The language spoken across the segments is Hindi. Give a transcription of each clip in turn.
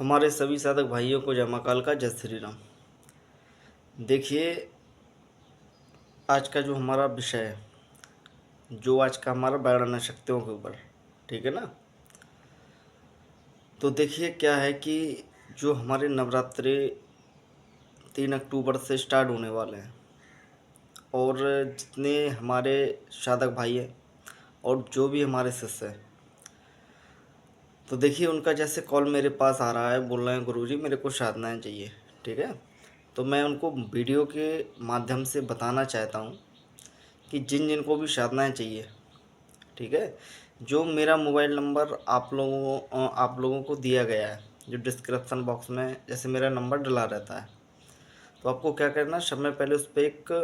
हमारे सभी साधक भाइयों को जय मां काल का जय श्री राम। देखिए, आज का जो हमारा विषय है, जो आज का हमारा बैगन शक्तियों के ऊपर, ठीक है ना। तो देखिए क्या है कि जो हमारे नवरात्रि 3 अक्टूबर से स्टार्ट होने वाले हैं, और जितने हमारे साधक भाई हैं और जो भी हमारे शिष्य हैं, तो देखिए उनका जैसे कॉल मेरे पास आ रहा है, बोल रहे हैं गुरुजी मेरे को साधनाएँ चाहिए, ठीक है। तो मैं उनको वीडियो के माध्यम से बताना चाहता हूँ कि जिन जिन को भी साधनाएँ चाहिए, ठीक है, जो मेरा मोबाइल नंबर आप लोगों को दिया गया है, जो डिस्क्रिप्शन बॉक्स में जैसे मेरा नंबर डला रहता है, तो आपको क्या करना है, समय पहले उस पर एक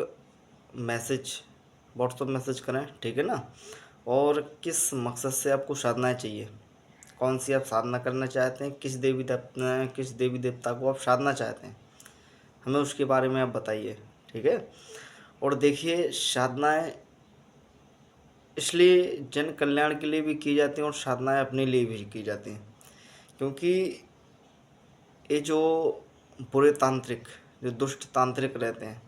मैसेज, व्हाट्सअप मैसेज करें, ठीक है ना। और किस मकसद से आपको साधनाएँ चाहिए, कौन सी आप साधना करना चाहते हैं, किस देवी देवता को आप साधना चाहते हैं, हमें उसके बारे में आप बताइए, ठीक है। और देखिए, साधनाएँ इसलिए जन कल्याण के लिए भी की जाती हैं और साधनाएँ अपने लिए भी की जाती हैं, क्योंकि ये जो बुरे तांत्रिक, जो दुष्ट तांत्रिक रहते हैं,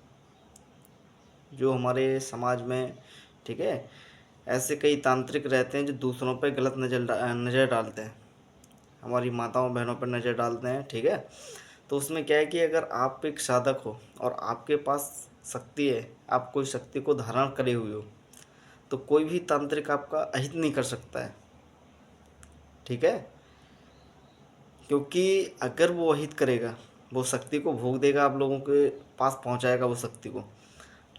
जो हमारे समाज में, ठीक है, ऐसे कई तांत्रिक रहते हैं जो दूसरों पे गलत नज़र डालते हैं, हमारी माताओं बहनों पर नज़र डालते हैं, ठीक है। तो उसमें क्या है कि अगर आप एक साधक हो और आपके पास शक्ति है, आप कोई शक्ति को धारण करे हुए हो, तो कोई भी तांत्रिक आपका अहित नहीं कर सकता है, ठीक है। क्योंकि अगर वो अहित करेगा, वो शक्ति को भोग देगा, आप लोगों के पास पहुंचाएगा वो शक्ति को,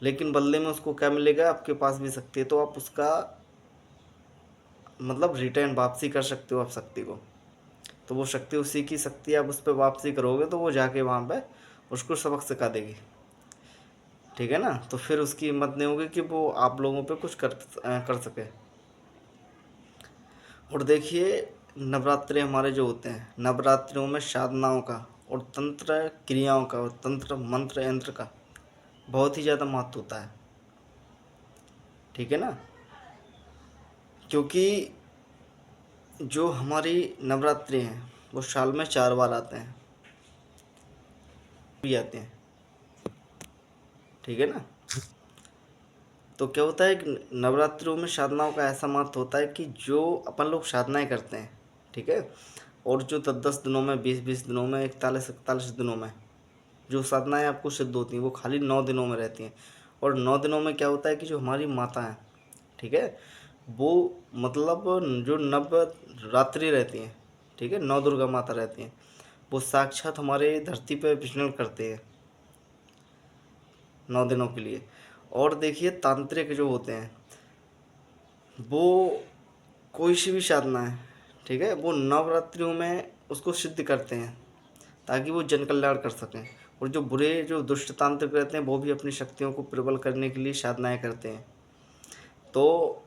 लेकिन बदले में उसको क्या मिलेगा, आपके पास भी शक्ति है तो आप उसका मतलब रिटर्न वापसी कर सकते हो आप शक्ति को। तो वो शक्ति उसी की शक्ति, आप उस पर वापसी करोगे तो वो जाके वहाँ पे उसको सबक सिखा देगी, ठीक है ना। तो फिर उसकी हिम्मत नहीं होगी कि वो आप लोगों पे कुछ कर सके। और देखिए, नवरात्रि हमारे जो होते हैं, नवरात्रियों में साधनाओं का और तंत्र क्रियाओं का और तंत्र मंत्र यंत्र का बहुत ही ज़्यादा महत्व होता है, ठीक है ना। क्योंकि जो हमारी नवरात्रि हैं वो साल में 4 बार आते हैं, भी आते हैं, ठीक है ना। तो क्या होता है कि नवरात्रियों में साधनाओं का ऐसा महत्व होता है कि जो अपन लोग साधनाएं करते हैं, ठीक है, और जो 10-10 दिनों में, 20-20 दिनों में, 41-41 दिनों में जो साधनाएं आपको सिद्ध होती हैं, वो खाली 9 दिनों में रहती हैं। और 9 दिनों में क्या होता है कि जो हमारी माता हैं, ठीक है, वो मतलब जो नवरात्रि रहती हैं, ठीक है, 9 दुर्गा माता रहती हैं, वो साक्षात हमारे धरती पर विचरण करते हैं 9 दिनों के लिए। और देखिए, तांत्रिक जो होते हैं वो कोई सी भी साधना है, ठीक है, वो नवरात्रियों में उसको सिद्ध करते हैं ताकि वो जन कल्याण कर सकें। और जो बुरे, जो दुष्ट तांत्रिक रहते हैं, वो भी अपनी शक्तियों को प्रबल करने के लिए साधनाएं करते हैं। तो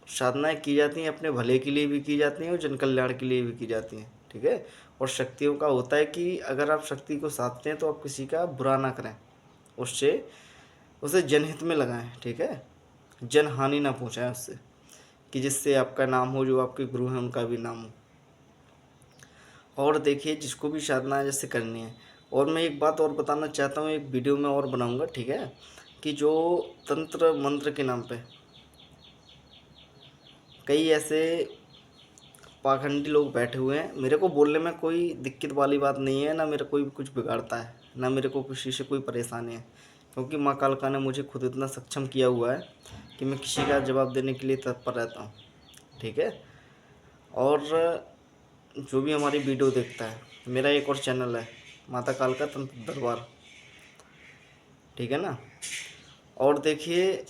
साधनाएं की जाती हैं, अपने भले के लिए भी की जाती हैं और जन कल्याण के लिए भी की जाती हैं, ठीक है। और शक्तियों का होता है कि अगर आप शक्ति को साधते हैं तो आप किसी का बुरा ना करें, उससे उसे जनहित में लगाएं, ठीक है, जन हानि ना पहुँचाएं उससे, कि जिससे आपका नाम हो, जो आपके गुरु हैं उनका भी नाम हो। और देखिए, जिसको भी साधना जैसे करनी है, और मैं एक बात और बताना चाहता हूँ, एक वीडियो में और बनाऊंगा, ठीक है, कि जो तंत्र मंत्र के नाम पे कई ऐसे पाखंडी लोग बैठे हुए हैं, मेरे को बोलने में कोई दिक्कत वाली बात नहीं है, ना मेरा कोई कुछ बिगाड़ता है, ना मेरे को किसी से कोई परेशानी है, क्योंकि माँ कालका ने मुझे खुद इतना सक्षम किया हुआ है कि मैं किसी का जवाब देने के लिए तत्पर रहता हूँ, ठीक है। और जो भी हमारी वीडियो देखता है, मेरा एक और चैनल है, माता कालका तंत्र दरबार, ठीक है ना। और देखिए,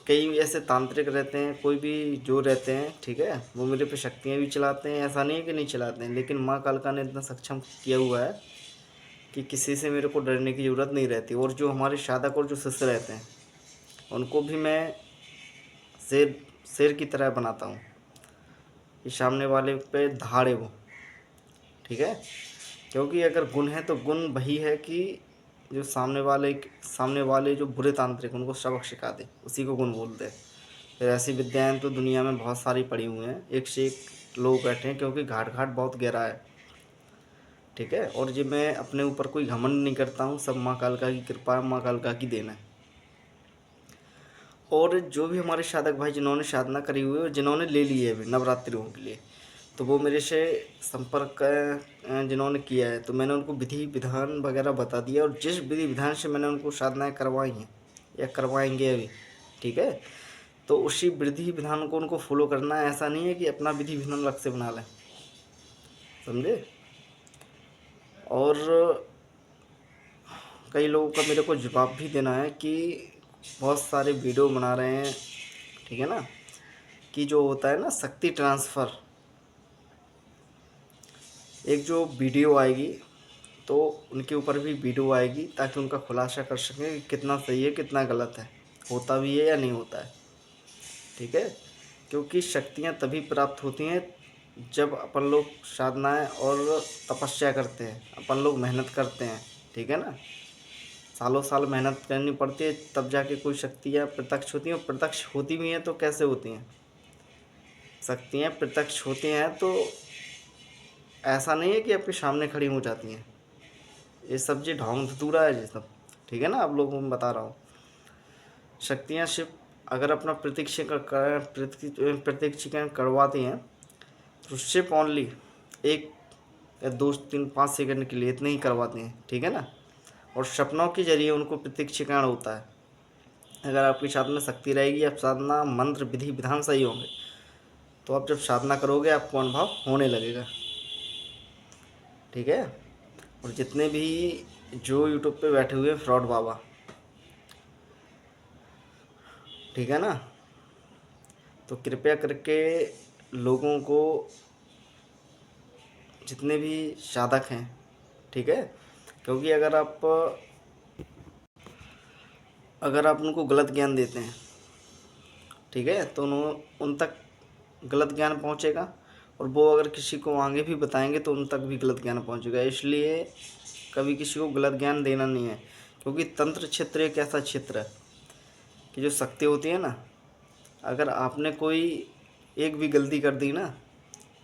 कई ऐसे तांत्रिक रहते हैं, कोई भी जो रहते हैं, ठीक है, वो मेरे पे शक्तियाँ भी चलाते हैं, ऐसा नहीं है कि नहीं चलाते हैं, लेकिन माँ कालका ने इतना सक्षम किया हुआ है कि किसी से मेरे को डरने की ज़रूरत नहीं रहती। और जो हमारे साधक और जो शिष्य रहते हैं, उनको भी मैं शेर शेर की तरह बनाता हूँ कि सामने वाले पे धाड़े वो, ठीक है। क्योंकि अगर गुण है तो गुण वही है कि जो सामने वाले जो बुरे तांत्रिक, उनको सबक सिखा दे, उसी को गुण बोलते हैं। फिर ऐसी विद्याएं तो दुनिया में बहुत सारी पड़ी हुई हैं, एक से एक लोग बैठे हैं, क्योंकि घाट घाट बहुत गहरा है, ठीक है। और ये मैं अपने ऊपर कोई घमंड नहीं करता हूँ, सब माँ कालका की कृपा है, माँ कालका की देन है। और जो भी हमारे साधक भाई जिन्होंने साधना करी हुई है और जिन्होंने ले ली है अभी नवरात्रियों के लिए, तो वो मेरे से संपर्क जिन्होंने किया है, तो मैंने उनको विधि विधान वगैरह बता दिया, और जिस विधि विधान से मैंने उनको साधनाएँ करवाई हैं या करवाएंगे अभी, ठीक है, तो उसी विधि विधान को उनको फॉलो करना है। ऐसा नहीं है कि अपना विधि विधान अलग से बना लें, समझे। और कई लोगों का मेरे को जवाब भी देना है कि बहुत सारे वीडियो बना रहे हैं, ठीक है ना, कि जो होता है ना शक्ति ट्रांसफ़र, एक जो वीडियो आएगी तो उनके ऊपर भी वीडियो आएगी ताकि उनका खुलासा कर सकें कि कितना सही है कितना गलत है, होता भी है या नहीं होता है, ठीक है। क्योंकि शक्तियाँ तभी प्राप्त होती हैं जब अपन लोग साधनाएँ और तपस्या करते हैं, अपन लोग मेहनत करते हैं, ठीक है ना। सालों साल मेहनत करनी पड़ती है तब जाके कोई शक्तियाँ प्रत्यक्ष होती हैं, और प्रत्यक्ष होती भी हैं तो कैसे होती हैं। शक्तियाँ प्रत्यक्ष होती हैं तो ऐसा नहीं है कि आपके सामने खड़ी हो जाती हैं, ये सब जी ढोंग धतूरा है ये सब, ठीक है ना। आप लोगों को मैं बता रहा हूँ, शक्तियाँ सिर्फ अगर अपना प्रतीक्षीकरण करवाती हैं तो सिर्फ ओनली 1 या 2 3 5 सेकंड के लिए इतने ही करवाते हैं, ठीक है ना। और सपनों के जरिए उनको प्रतीक्षीकरण होता है। अगर आपके साथ में शक्ति रहेगी, आप साधना मंत्र विधि विधान सही होंगे, तो आप जब साधना करोगे आपको अनुभव होने लगेगा, ठीक है। और जितने भी जो यूट्यूब पे बैठे हुए हैं फ्रॉड बाबा, ठीक है ना, तो कृपया करके लोगों को, जितने भी साधक हैं, ठीक है, क्योंकि अगर आप उनको गलत ज्ञान देते हैं, ठीक है, तो उन तक गलत ज्ञान पहुंचेगा, और वो अगर किसी को आगे भी बताएंगे तो उन तक भी गलत ज्ञान पहुंचेगा। इसलिए कभी किसी को गलत ज्ञान देना नहीं है, क्योंकि तंत्र क्षेत्र एक ऐसा क्षेत्र है कि जो शक्ति होती है ना, अगर आपने कोई एक भी गलती कर दी ना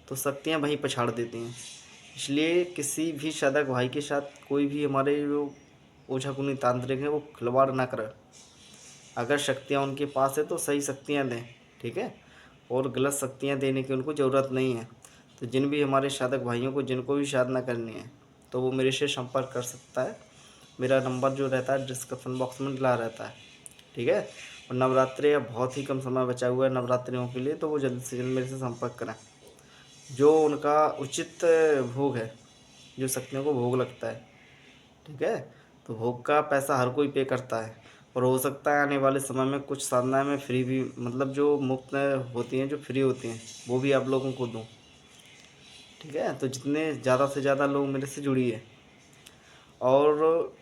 तो शक्तियाँ वहीं पछाड़ देती हैं। इसलिए किसी भी साधक भाई के साथ कोई भी हमारे जो ओझा गुनी तांत्रिक हैं वो खिलवाड़ ना करें। अगर शक्तियाँ उनके पास है तो सही शक्तियाँ दें, ठीक है, और गलत शक्तियाँ देने की उनको ज़रूरत नहीं है। तो जिन भी हमारे साधक भाइयों को जिनको भी साधना करनी है तो वो मेरे से संपर्क कर सकता है। मेरा नंबर जो रहता है डिस्क्रिप्शन बॉक्स में डला रहता है, ठीक है। और नवरात्रि अब बहुत ही कम समय बचा हुआ है नवरात्रियों के लिए, तो वो जल्द से जल्द मेरे से संपर्क करें। जो उनका उचित भोग है, जो शक्तियों को भोग लगता है, ठीक है, तो भोग का पैसा हर कोई पे करता है। और हो सकता है आने वाले समय में कुछ साधनाएँ में फ्री भी, मतलब जो मुफ्त होती हैं, जो फ्री होती हैं, वो भी आप लोगों को दूँ, ठीक है। तो जितने ज़्यादा से ज़्यादा लोग मेरे से जुड़िए, और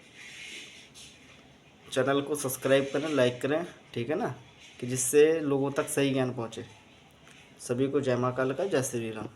चैनल को सब्सक्राइब करें, लाइक करें, ठीक है ना, कि जिससे लोगों तक सही ज्ञान पहुँचे। सभी को जय माँ कालका, जय श्री राम।